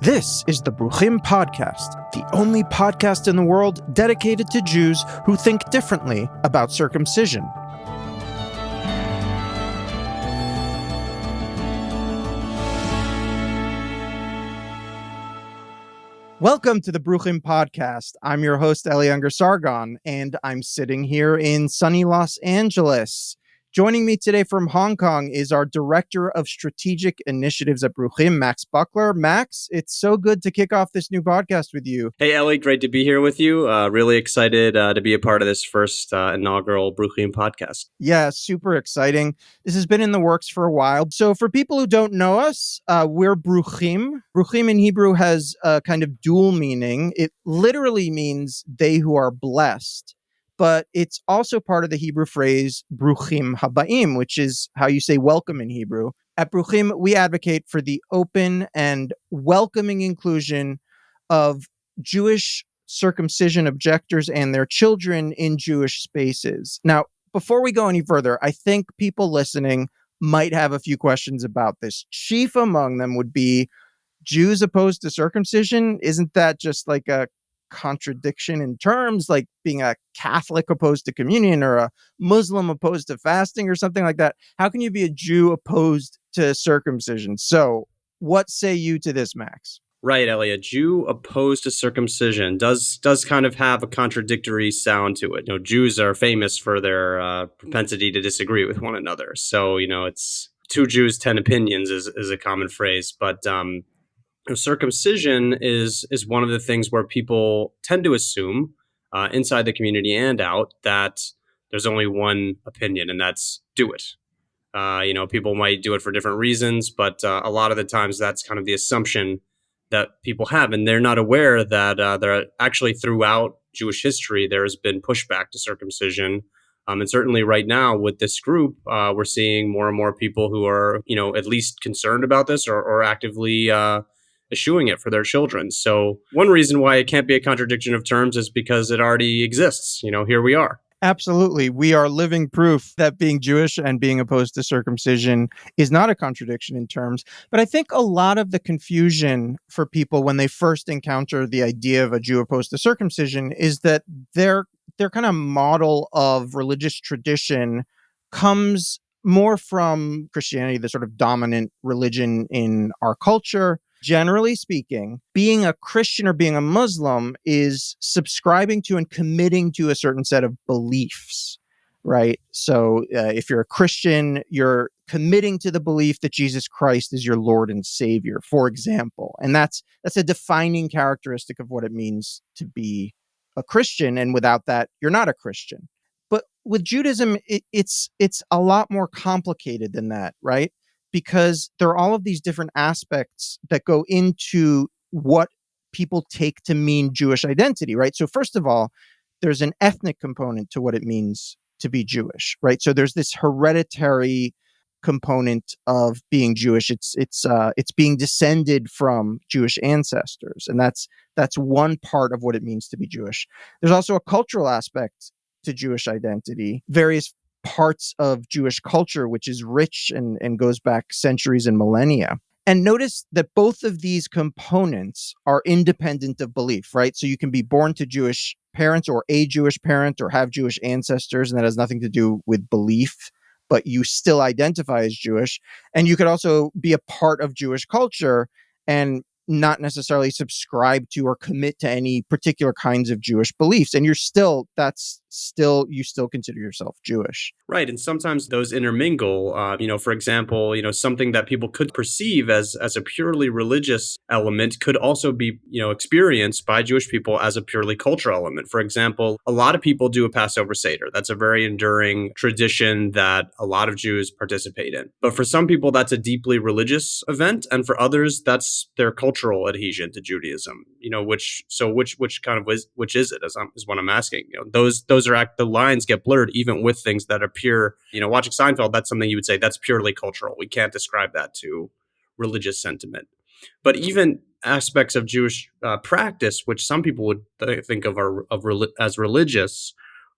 This is the Bruchim Podcast, the only podcast in the world dedicated to Jews who think differently about circumcision. Welcome to the Bruchim Podcast. I'm your host, Eli Ungar-Sargon, and I'm sitting here in sunny Los Angeles. Joining me today from Hong Kong is our Director of Strategic Initiatives at Bruchim, Max Buckler. Max, it's so good to kick off this new podcast with you. Hey, Ellie, great to be here with you. Really excited to be a part of this first inaugural Bruchim podcast. Yeah, super exciting. This has been in the works for a while. So for people who don't know us, we're Bruchim. Bruchim in Hebrew has a kind of dual meaning. It literally means they who are blessed. But it's also part of the Hebrew phrase Bruchim Habaim, which is how you say welcome in Hebrew. At Bruchim, we advocate for the open and welcoming inclusion of Jewish circumcision objectors and their children in Jewish spaces. Now, before we go any further, I think people listening might have a few questions about this. Chief among them would be, Jews opposed to circumcision? Isn't that just like a contradiction in terms, like being a Catholic opposed to communion or a Muslim opposed to fasting or something like that? How can you be a Jew opposed to circumcision? So what say you to this, Max? Right, Ellie, a Jew opposed to circumcision does kind of have a contradictory sound to it. You know, Jews are famous for their propensity to disagree with one another. So, it's 2 Jews, 10 opinions is a common phrase. But circumcision is one of the things where people tend to assume inside the community and out that there's only one opinion, and that's do it. People might do it for different reasons, but a lot of the times that's kind of the assumption that people have, and they're not aware that there actually throughout Jewish history there has been pushback to circumcision. And certainly right now with this group, we're seeing more and more people who are, at least concerned about this or actively eschewing it for their children. So one reason why it can't be a contradiction of terms is because it already exists. Here we are. Absolutely. We are living proof that being Jewish and being opposed to circumcision is not a contradiction in terms. But I think a lot of the confusion for people when they first encounter the idea of a Jew opposed to circumcision is that their kind of model of religious tradition comes more from Christianity, the sort of dominant religion in our culture. Generally speaking, being a Christian or being a Muslim is subscribing to and committing to a certain set of beliefs, right? So if you're a Christian, you're committing to the belief that Jesus Christ is your Lord and Savior, for example. And that's a defining characteristic of what it means to be a Christian. And without that, you're not a Christian. But with Judaism, it's a lot more complicated than that, right? Because there are all of these different aspects that go into what people take to mean Jewish identity, right? So first of all, there's an ethnic component to what it means to be Jewish, right? So there's this hereditary component of being Jewish. It's being descended from Jewish ancestors, and that's one part of what it means to be Jewish. There's also a cultural aspect to Jewish identity. Various parts of Jewish culture, which is rich and goes back centuries and millennia. And notice that both of these components are independent of belief, right? So you can be born to Jewish parents or a Jewish parent or have Jewish ancestors, and that has nothing to do with belief, but you still identify as Jewish. And you could also be a part of Jewish culture and not necessarily subscribe to or commit to any particular kinds of Jewish beliefs. And you still consider yourself Jewish. Right. And sometimes those intermingle, for example, something that people could perceive as a purely religious element could also be, experienced by Jewish people as a purely cultural element. For example, a lot of people do a Passover Seder. That's a very enduring tradition that a lot of Jews participate in. But for some people, that's a deeply religious event. And for others, that's their cultural adhesion to Judaism, which is it is what I'm asking. Those are the lines get blurred even with things that are pure, watching Seinfeld, that's something you would say that's purely cultural. We can't describe that to religious sentiment. But even aspects of Jewish practice, which some people would think of as religious,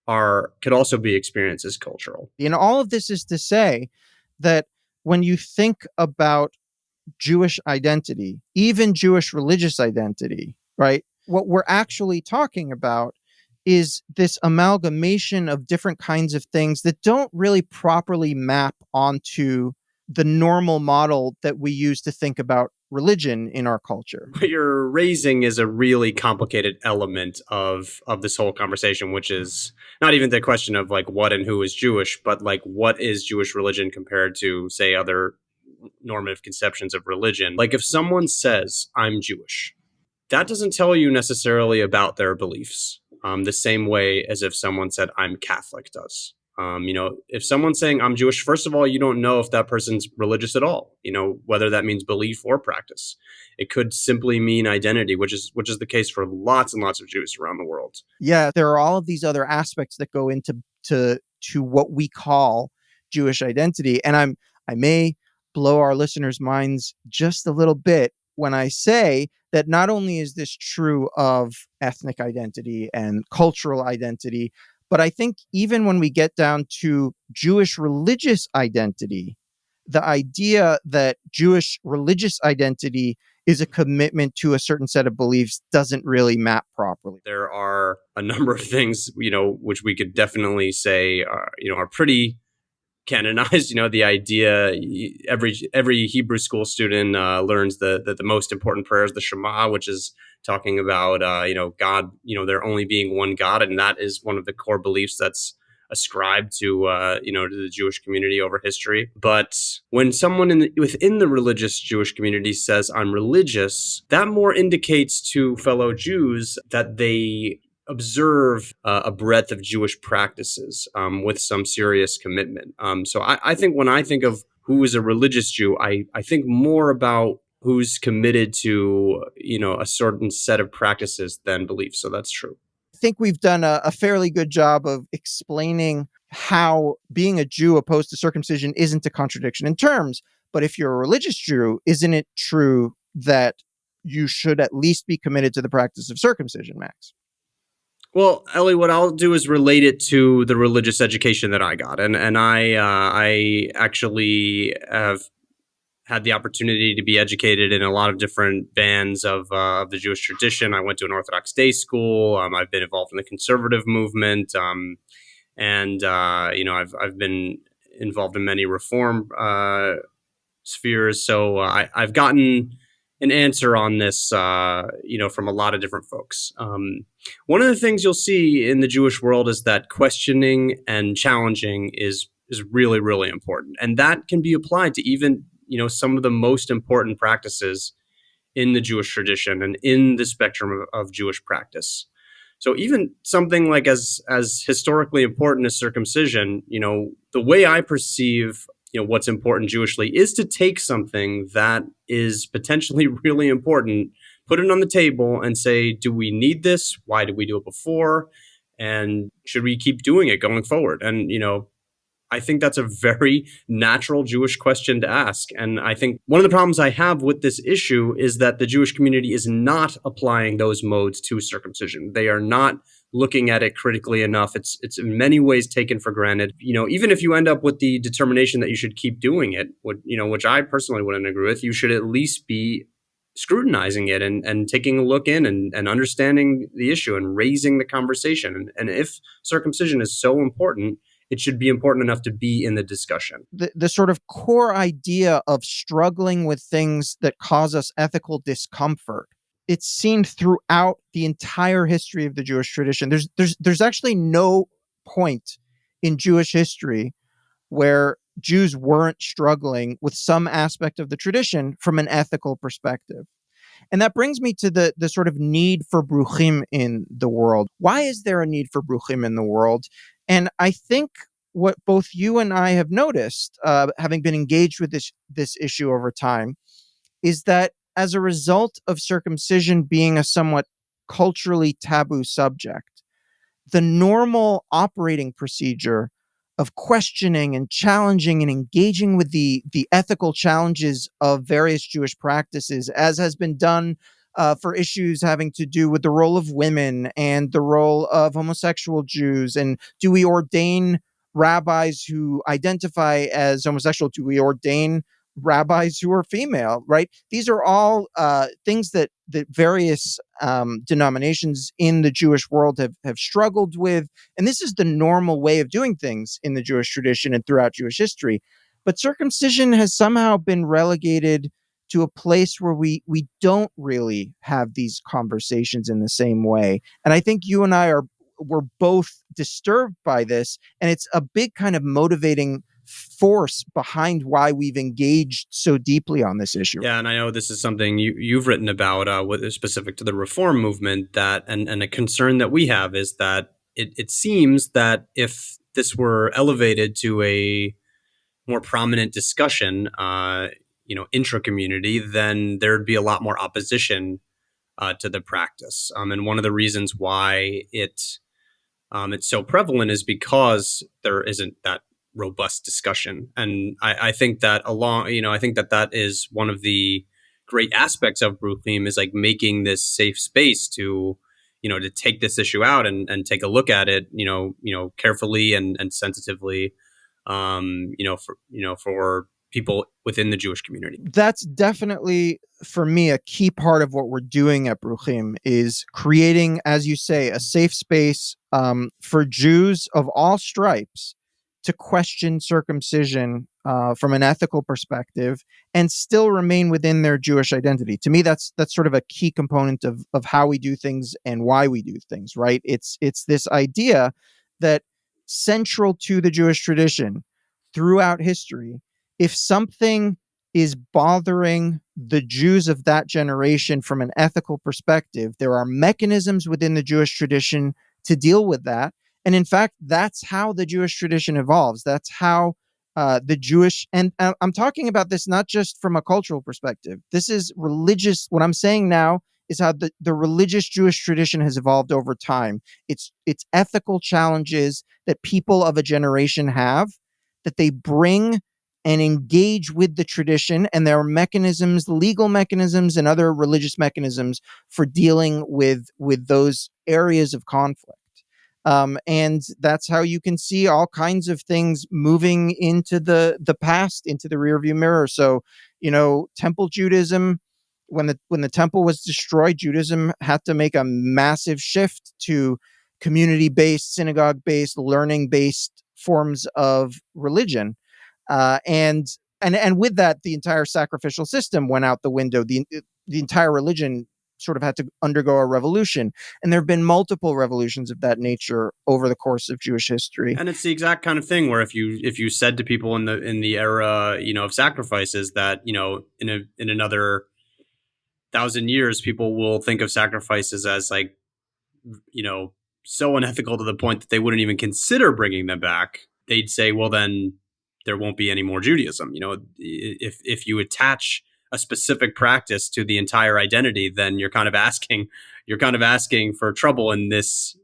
could also be experienced as cultural. All of this is to say that when you think about Jewish identity, even Jewish religious identity, right? What we're actually talking about is this amalgamation of different kinds of things that don't really properly map onto the normal model that we use to think about religion in our culture. What you're raising is a really complicated element of this whole conversation, which is not even the question of like what and who is Jewish, but like what is Jewish religion compared to, say, other normative conceptions of religion. Like if someone says, I'm Jewish, that doesn't tell you necessarily about their beliefs, the same way as if someone said, I'm Catholic does. If someone's saying I'm Jewish, first of all, you don't know if that person's religious at all, whether that means belief or practice. It could simply mean identity, which is the case for lots and lots of Jews around the world. Yeah, there are all of these other aspects that go into what we call Jewish identity. And I may blow our listeners' minds just a little bit when I say that not only is this true of ethnic identity and cultural identity, but I think even when we get down to Jewish religious identity, the idea that Jewish religious identity is a commitment to a certain set of beliefs doesn't really map properly. There are a number of things, which we could definitely say, are pretty canonized. The idea every Hebrew school student learns that the most important prayer is the Shema, which is talking about God, there only being one God, and that is one of the core beliefs that's ascribed to to the Jewish community over history. But when someone within the religious Jewish community says I'm religious, that more indicates to fellow Jews that they observe a breadth of Jewish practices with some serious commitment. So I think when I think of who is a religious Jew, I think more about who's committed to a certain set of practices than beliefs. So that's true. I think we've done a fairly good job of explaining how being a Jew opposed to circumcision isn't a contradiction in terms. But if you're a religious Jew, isn't it true that you should at least be committed to the practice of circumcision, Max? Well, Ellie, what I'll do is relate it to the religious education that I got, and I actually have had the opportunity to be educated in a lot of different bands of the Jewish tradition. I went to an Orthodox day school. I've been involved in the conservative movement, and I've been involved in many reform spheres. So I've gotten an answer on this, from a lot of different folks. One of the things you'll see in the Jewish world is that questioning and challenging is really, really important, and that can be applied to even some of the most important practices in the Jewish tradition and in the spectrum of Jewish practice. So even something like as historically important as circumcision, the way I perceive what's important Jewishly is to take something that is potentially really important, put it on the table and say, do we need this? Why did we do it before? And should we keep doing it going forward? And, I think that's a very natural Jewish question to ask. And I think one of the problems I have with this issue is that the Jewish community is not applying those modes to circumcision. They are not looking at it critically enough. It's in many ways taken for granted. Even if you end up with the determination that you should keep doing it, which I personally wouldn't agree with, you should at least be scrutinizing it and taking a look in and understanding the issue and raising the conversation. And if circumcision is so important, it should be important enough to be in the discussion. The sort of core idea of struggling with things that cause us ethical discomfort, it's seen throughout the entire history of the Jewish tradition. There's actually no point in Jewish history where Jews weren't struggling with some aspect of the tradition from an ethical perspective. And that brings me to the sort of need for Bruchim in the world. Why is there a need for Bruchim in the world? And I think what both you and I have noticed, having been engaged with this issue over time, is that as a result of circumcision being a somewhat culturally taboo subject, the normal operating procedure of questioning and challenging and engaging with the ethical challenges of various Jewish practices, as has been done for issues having to do with the role of women and the role of homosexual Jews. And do we ordain rabbis who identify as homosexual? Do we ordain rabbis who are female, right? These are all things that various denominations in the Jewish world have struggled with. And this is the normal way of doing things in the Jewish tradition and throughout Jewish history. But circumcision has somehow been relegated to a place where we don't really have these conversations in the same way. And I think you and I were both disturbed by this. And it's a big kind of motivating force behind why we've engaged so deeply on this issue. Yeah, and I know this is something you've written about with specific to the reform movement, that and a concern that we have is that it seems that if this were elevated to a more prominent discussion, intra-community, then there'd be a lot more opposition to the practice. And one of the reasons why it's so prevalent is because there isn't that robust discussion. And I think that I think that is one of the great aspects of Bruchim, is like making this safe space to take this issue out and take a look at it, carefully and sensitively, for people within the Jewish community. That's definitely, for me, a key part of what we're doing at Bruchim is creating, as you say, a safe space for Jews of all stripes to question circumcision from an ethical perspective and still remain within their Jewish identity. To me, that's sort of a key component of how we do things and why we do things, right? It's this idea that central to the Jewish tradition throughout history, if something is bothering the Jews of that generation from an ethical perspective, there are mechanisms within the Jewish tradition to deal with that. And in fact, that's how the Jewish tradition evolves. That's how the Jewish, and I'm talking about this not just from a cultural perspective. This is religious. What I'm saying now is how the religious Jewish tradition has evolved over time. It's ethical challenges that people of a generation have, that they bring and engage with the tradition, and there are mechanisms, legal mechanisms and other religious mechanisms for dealing with those areas of conflict. And that's how you can see all kinds of things moving into the past, into the rearview mirror. So, Temple Judaism, when the temple was destroyed, Judaism had to make a massive shift to community-based, synagogue-based, learning-based forms of religion. And with that, the entire sacrificial system went out the window. The entire religion sort of had to undergo a revolution. And there have been multiple revolutions of that nature over the course of Jewish history. And it's the exact kind of thing where if you said to people in the era, of sacrifices that, in another 1,000 years, people will think of sacrifices as like, so unethical to the point that they wouldn't even consider bringing them back, they'd say, well, then there won't be any more Judaism. If you attach a specific practice to the entire identity, then you're kind of asking for trouble in this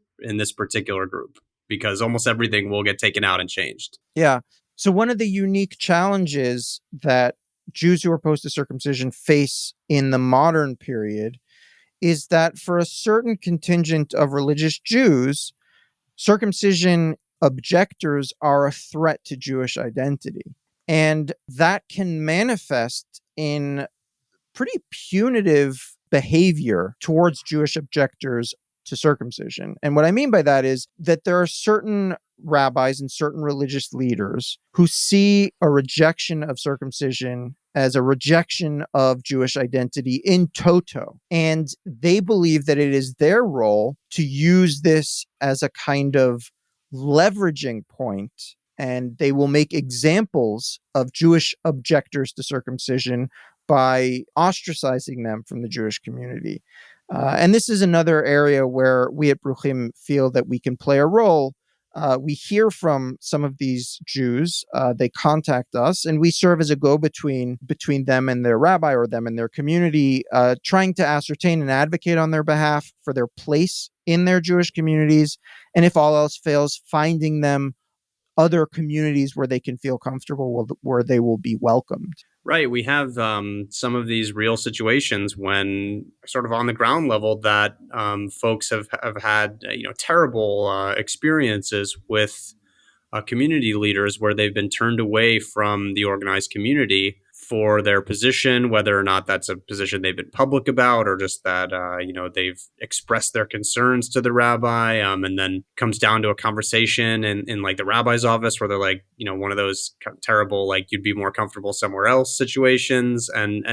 particular group, because almost everything will get taken out and changed. Yeah. So one of the unique challenges that Jews who are opposed to circumcision face in the modern period is that for a certain contingent of religious Jews, circumcision objectors are a threat to Jewish identity. And that can manifest in pretty punitive behavior towards Jewish objectors to circumcision. And what I mean by that is that there are certain rabbis and certain religious leaders who see a rejection of circumcision as a rejection of Jewish identity in toto. And they believe that it is their role to use this as a kind of leveraging point, and they will make examples of Jewish objectors to circumcision by ostracizing them from the Jewish community. And this is another area where we at Bruchim feel that we can play a role. We hear from some of these Jews, they contact us, and we serve as a go-between between them and their rabbi or them and their community, trying to ascertain and advocate on their behalf for their place in their Jewish communities. And if all else fails, finding them other communities where they can feel comfortable, where they will be welcomed. Right. We have some of these real situations when sort of on the ground level that folks have had, terrible experiences with community leaders where they've been turned away from the organized community for their position, whether or not that's a position they've been public about or just that, they've expressed their concerns to the rabbi. And then comes down to a conversation in like the rabbi's office where they're like, one of those terrible, like you'd be more comfortable somewhere else situations. And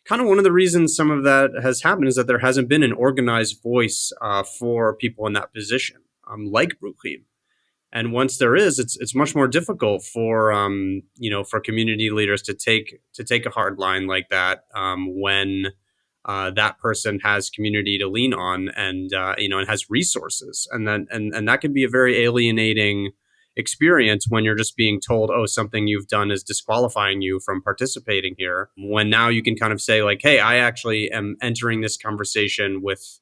kind of one of the reasons some of that has happened is that there hasn't been an organized voice for people in that position, like Bruchim. And once there is, it's much more difficult for for community leaders to take a hard line like that when that person has community to lean on and and has resources, and that can be a very alienating experience when you're just being told, oh, something you've done is disqualifying you from participating here. When now you can kind of say like, hey, I actually am entering this conversation with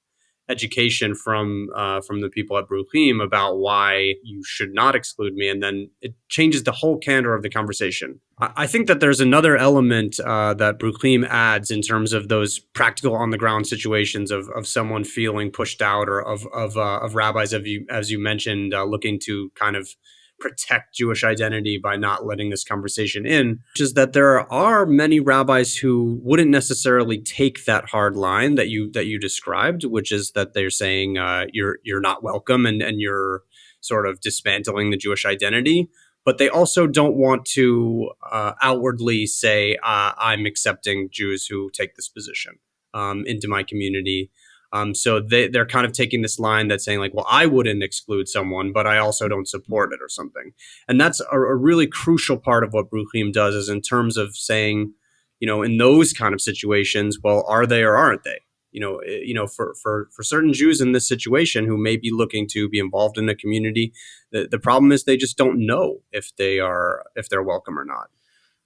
education from the people at Bruchim about why you should not exclude me, and then it changes the whole candor of the conversation. I think that there's another element that Bruchim adds in terms of those practical on the ground situations of someone feeling pushed out, or of rabbis, as you mentioned, looking to kind of protect Jewish identity by not letting this conversation in, which is that there are many rabbis who wouldn't necessarily take that hard line that you described, which is that they're saying you're not welcome and you're sort of dismantling the Jewish identity. But they also don't want to outwardly say, I'm accepting Jews who take this position into my community. So they're kind of taking this line that's saying like, well, I wouldn't exclude someone, but I also don't support it or something. And that's a really crucial part of what Bruchim does, is in terms of saying, in those kind of situations, well, are they or aren't they? For certain Jews in this situation who may be looking to be involved in a community, the problem is they just don't know if they're welcome or not.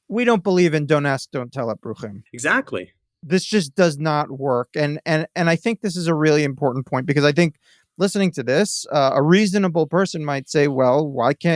We don't believe in don't ask, don't tell at Bruchim. Exactly. This just does not work. And I think this is a really important point, because I think listening to this, a reasonable person might say, well,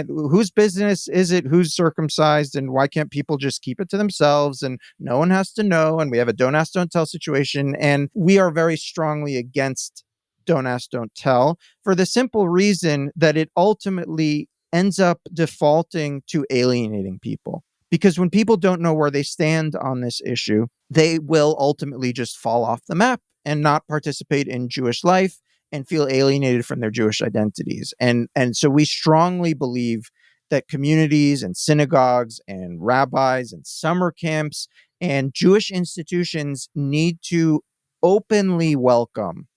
whose business is it who's circumcised, and why can't people just keep it to themselves and no one has to know? And we have a don't ask, don't tell situation. And we are very strongly against don't ask, don't tell, for the simple reason that it ultimately ends up defaulting to alienating people. Because when people don't know where they stand on this issue, they will ultimately just fall off the map and not participate in Jewish life and feel alienated from their Jewish identities. And so we strongly believe that communities and synagogues and rabbis and summer camps and Jewish institutions need to openly welcome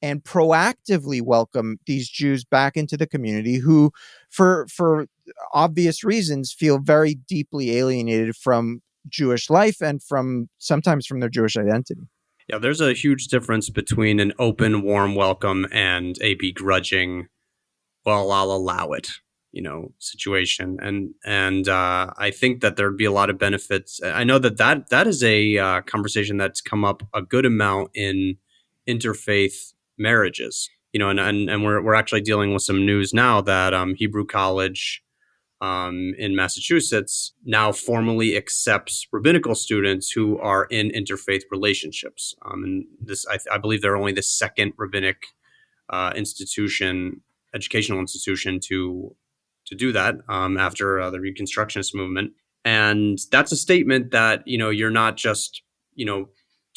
and proactively welcome these Jews back into the community who, for obvious reasons, feel very deeply alienated from Jewish life and sometimes from their Jewish identity. Yeah, there's a huge difference between an open, warm welcome and a begrudging, well, I'll allow it, situation. And I think that there'd be a lot of benefits. I know that is a conversation that's come up a good amount in interfaith marriages, and we're actually dealing with some news now that Hebrew College in Massachusetts now formally accepts rabbinical students who are in interfaith relationships. And this, I believe, they're only the second rabbinic educational institution to do that after the Reconstructionist movement. And that's a statement that you're not just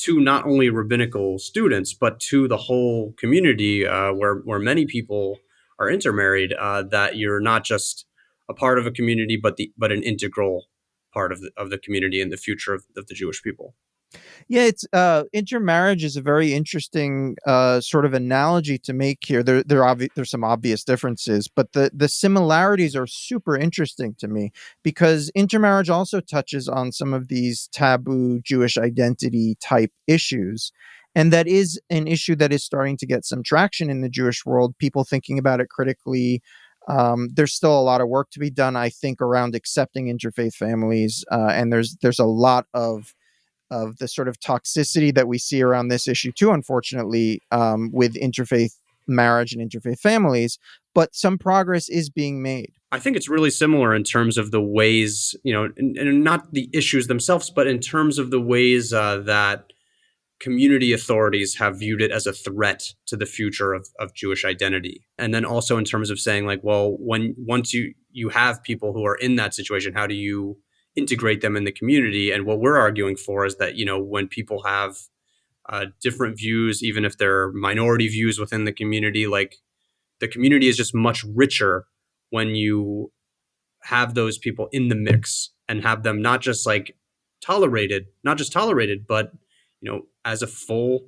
to not only rabbinical students, but to the whole community where many people are intermarried, that you're not just a part of a community, but an integral part of the community and the future of the Jewish people. Yeah, it's intermarriage is a very interesting sort of analogy to make here. There's some obvious differences, but the similarities are super interesting to me, because intermarriage also touches on some of these taboo Jewish identity type issues. And that is an issue that is starting to get some traction in the Jewish world, people thinking about it critically. There's still a lot of work to be done, I think, around accepting interfaith families. And there's a lot of the sort of toxicity that we see around this issue too, unfortunately, with interfaith marriage and interfaith families, but some progress is being made. I think it's really similar in terms of the ways, and not the issues themselves, but in terms of the ways that community authorities have viewed it as a threat to the future of Jewish identity. And then also in terms of saying like, well, once you have people who are in that situation, how do you integrate them in the community. And what we're arguing for is that, when people have different views, even if they're minority views within the community, like the community is just much richer when you have those people in the mix and have them not just tolerated, but as a full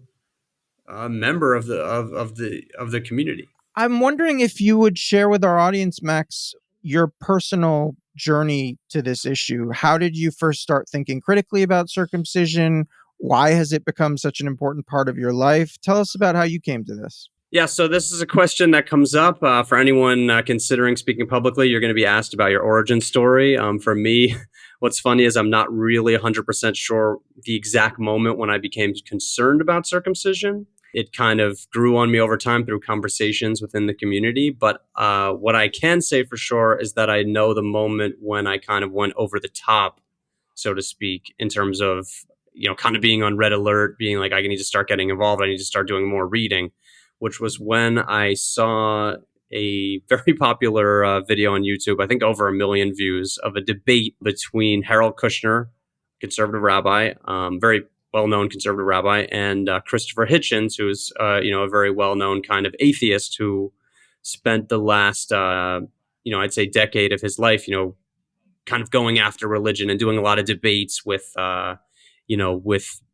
member of the community. I'm wondering if you would share with our audience, Max, your personal journey to this issue. How did you first start thinking critically about circumcision? Why has it become such an important part of your life? Tell us about how you came to this. Yeah, so this is a question that comes up for anyone considering speaking publicly. You're going to be asked about your origin story. For me, what's funny is I'm not really 100% sure the exact moment when I became concerned about circumcision. It kind of grew on me over time through conversations within the community. But what I can say for sure is that I know the moment when I kind of went over the top, so to speak, in terms of, kind of being on red alert, being like, I need to start getting involved. I need to start doing more reading, which was when I saw a very popular video on YouTube, I think over 1 million views, of a debate between Harold Kushner, conservative rabbi, very well-known conservative rabbi, and Christopher Hitchens, who's a very well-known kind of atheist who spent the last, I'd say decade of his life, kind of going after religion and doing a lot of debates with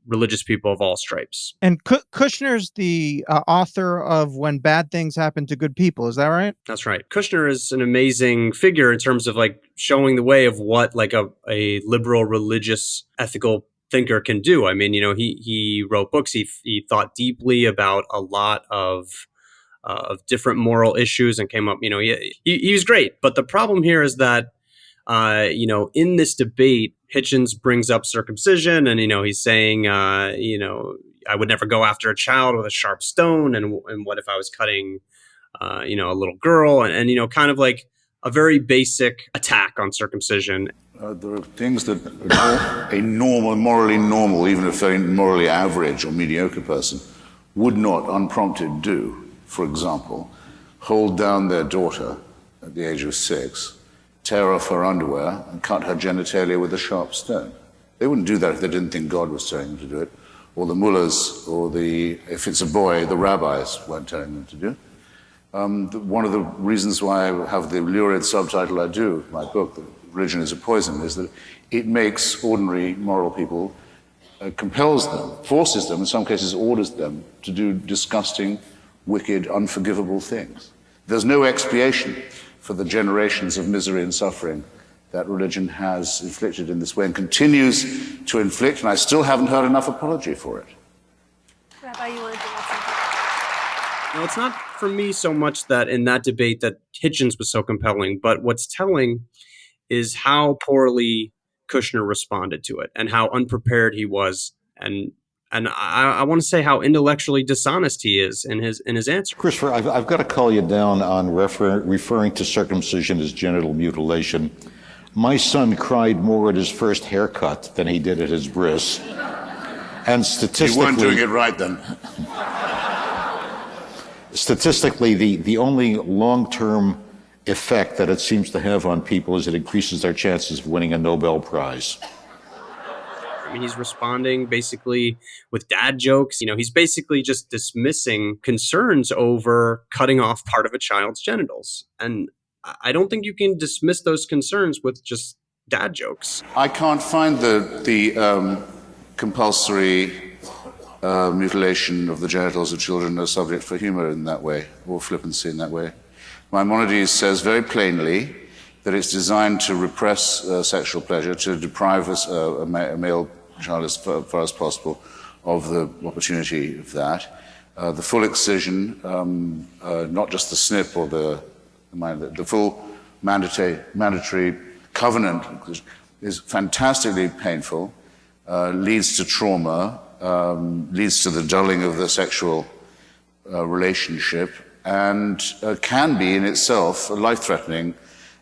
religious people of all stripes. And Kushner's the author of When Bad Things Happen to Good People. Is that right? That's right. Kushner is an amazing figure in terms of showing the way of what a liberal, religious, ethical thinker can do. I mean, he wrote books. He thought deeply about a lot of different moral issues and came up, he was great. But the problem here is that, in this debate, Hitchens brings up circumcision and, he's saying, I would never go after a child with a sharp stone. And what if I was cutting, a little girl and kind of like a very basic attack on circumcision. There are things that a morally normal, even a very morally average or mediocre person would not unprompted do. For example, hold down their daughter at the age of 6, tear off her underwear and cut her genitalia with a sharp stone. They wouldn't do that if they didn't think God was telling them to do it, or the mullahs, or if it's a boy, the rabbis weren't telling them to do it. One of the reasons why I have the lurid subtitle I do, my book, that Religion is a Poison, is that it makes ordinary moral people, compels them, forces them, in some cases orders them to do disgusting, wicked, unforgivable things. There's no expiation for the generations of misery and suffering that religion has inflicted in this way and continues to inflict, and I still haven't heard enough apology for it. Rabbi, you want to add something? No, it's not for me so much that in that debate that Hitchens was so compelling, but what's telling is how poorly Kushner responded to it and how unprepared he was, and I want to say how intellectually dishonest he is in his answer. Christopher, I've got to call you down on referring to circumcision as genital mutilation. My son cried more at his first haircut than he did at his bris. And statistically, you weren't doing it right then. Statistically, the only long-term effect that it seems to have on people is it increases their chances of winning a Nobel Prize. I mean, he's responding basically with dad jokes. He's basically just dismissing concerns over cutting off part of a child's genitals. And I don't think you can dismiss those concerns with just dad jokes. I can't find the compulsory mutilation of the genitals of children as subject for humor in that way, or flippancy in that way. Maimonides says very plainly that it's designed to repress sexual pleasure, to deprive a male child as far as possible of the opportunity of that. The full excision, not just the snip or the full mandatory covenant is fantastically painful, leads to trauma, leads to the dulling of the sexual relationship, and can be in itself life-threatening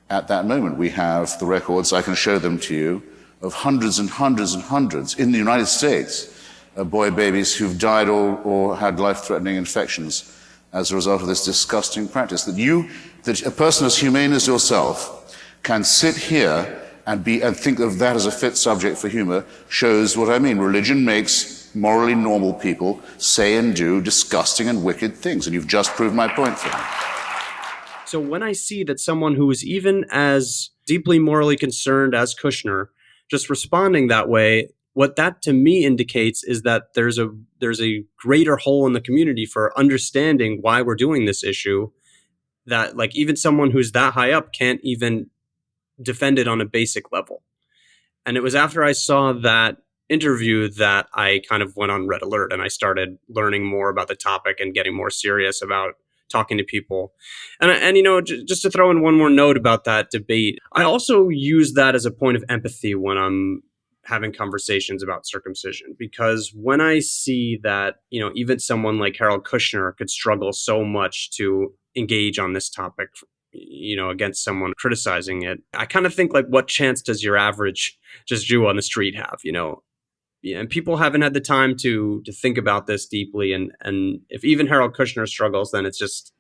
at that moment. We have the records, I can show them to you, of hundreds and hundreds and hundreds in the United States, boy babies who've died or had life-threatening infections as a result of this disgusting practice. That a person as humane as yourself can sit here and think of that as a fit subject for humor shows what I mean. Religion makes morally normal people say and do disgusting and wicked things, and you've just proved my point for me. So when I see that someone who is even as deeply morally concerned as Kushner just responding that way, what that to me indicates is that there's a greater hole in the community for understanding why we're doing this issue, that like even someone who's that high up can't even defend it on a basic level. And it was after I saw that interview that I kind of went on red alert and I started learning more about the topic and getting more serious about talking to people. And you know, just to throw in one more note about that debate, I also use that as a point of empathy when I'm having conversations about circumcision, because when I see that, you know, even someone like Harold Kushner could struggle so much to engage on this topic, you know, against someone criticizing it, I kind of think like, what chance does your average just Jew on the street have, you know? And people haven't had the time to think about this deeply. And if even Harold Kushner struggles, then this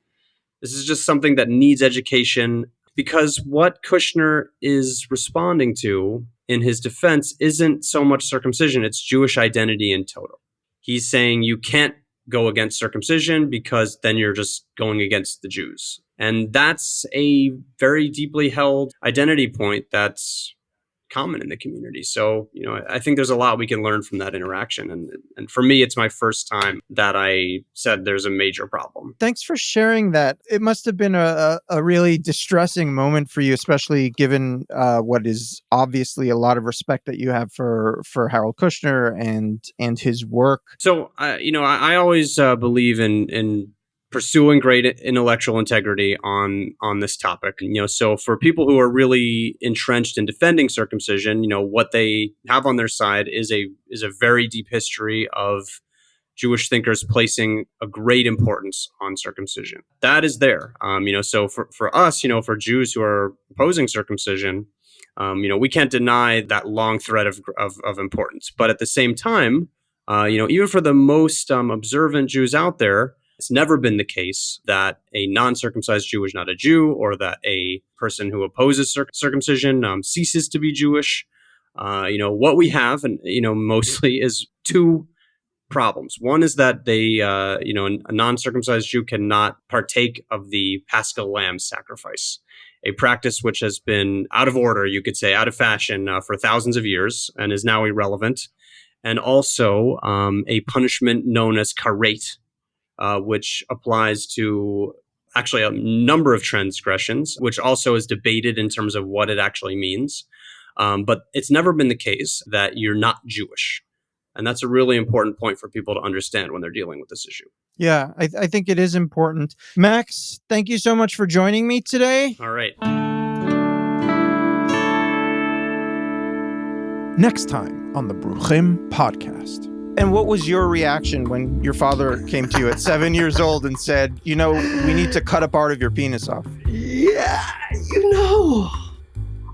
is just something that needs education, because what Kushner is responding to in his defense isn't so much circumcision, it's Jewish identity in total. He's saying you can't go against circumcision because then you're just going against the Jews. And that's a very deeply held identity point that's common in the community. So, you know, I think there's a lot we can learn from that interaction. And for me, it's my first time that I said there's a major problem. Thanks for sharing that. It must have been a really distressing moment for you, especially given what is obviously a lot of respect that you have for Harold Kushner and his work. So, you know, I always believe in pursuing great intellectual integrity on this topic. You know, so for people who are really entrenched in defending circumcision, you know, what they have on their side is a very deep history of Jewish thinkers placing a great importance on circumcision. That is there. You know, so for us, you know, for Jews who are opposing circumcision, you know, we can't deny that long thread of importance. But at the same time, you know, even for the most observant Jews out there, it's never been the case that a non-circumcised Jew is not a Jew, or that a person who opposes circumcision ceases to be Jewish. You know, what we have, and you know, mostly is two problems. One is that they, you know, a non-circumcised Jew cannot partake of the Paschal lamb sacrifice, a practice which has been out of order, you could say, out of fashion for thousands of years and is now irrelevant. And also a punishment known as karet, which applies to actually a number of transgressions, which also is debated in terms of what it actually means. But it's never been the case that you're not Jewish. And that's a really important point for people to understand when they're dealing with this issue. Yeah, I think it is important. Max, thank you so much for joining me today. All right. Next time on the Bruchim Podcast. And what was your reaction when your father came to you at 7 years old and said, you know, we need to cut a part of your penis off? Yeah, you know,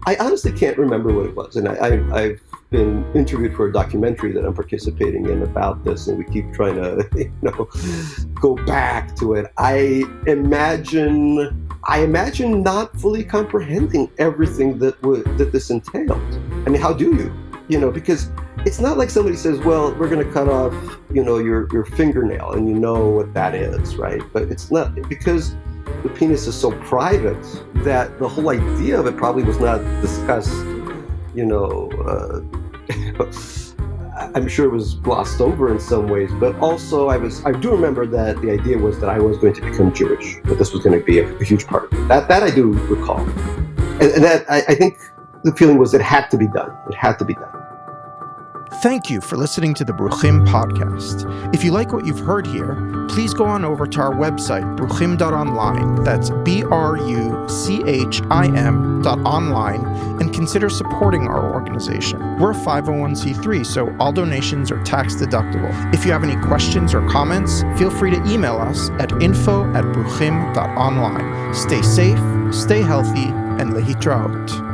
I honestly can't remember what it was. And I've been interviewed for a documentary that I'm participating in about this, and we keep trying to, you know, go back to it. I imagine not fully comprehending everything that this entailed. I mean, how do you? You know, because it's not like somebody says, well, we're going to cut off, you know, your fingernail, and you know what that is, right? But it's not, because the penis is so private that the whole idea of it probably was not discussed, you know, I'm sure it was glossed over in some ways, but also I do remember that the idea was that I was going to become Jewish, that this was going to be a huge part of it. That I do recall. And that I think the feeling was it had to be done. It had to be done. Thank you for listening to the Bruchim Podcast. If you like what you've heard here, please go on over to our website, bruchim.online. That's BRUCHIM.online, and consider supporting our organization. We're a 501c3, so all donations are tax deductible. If you have any questions or comments, feel free to email us at info@bruchim.online. Stay safe, stay healthy, and lehitraot.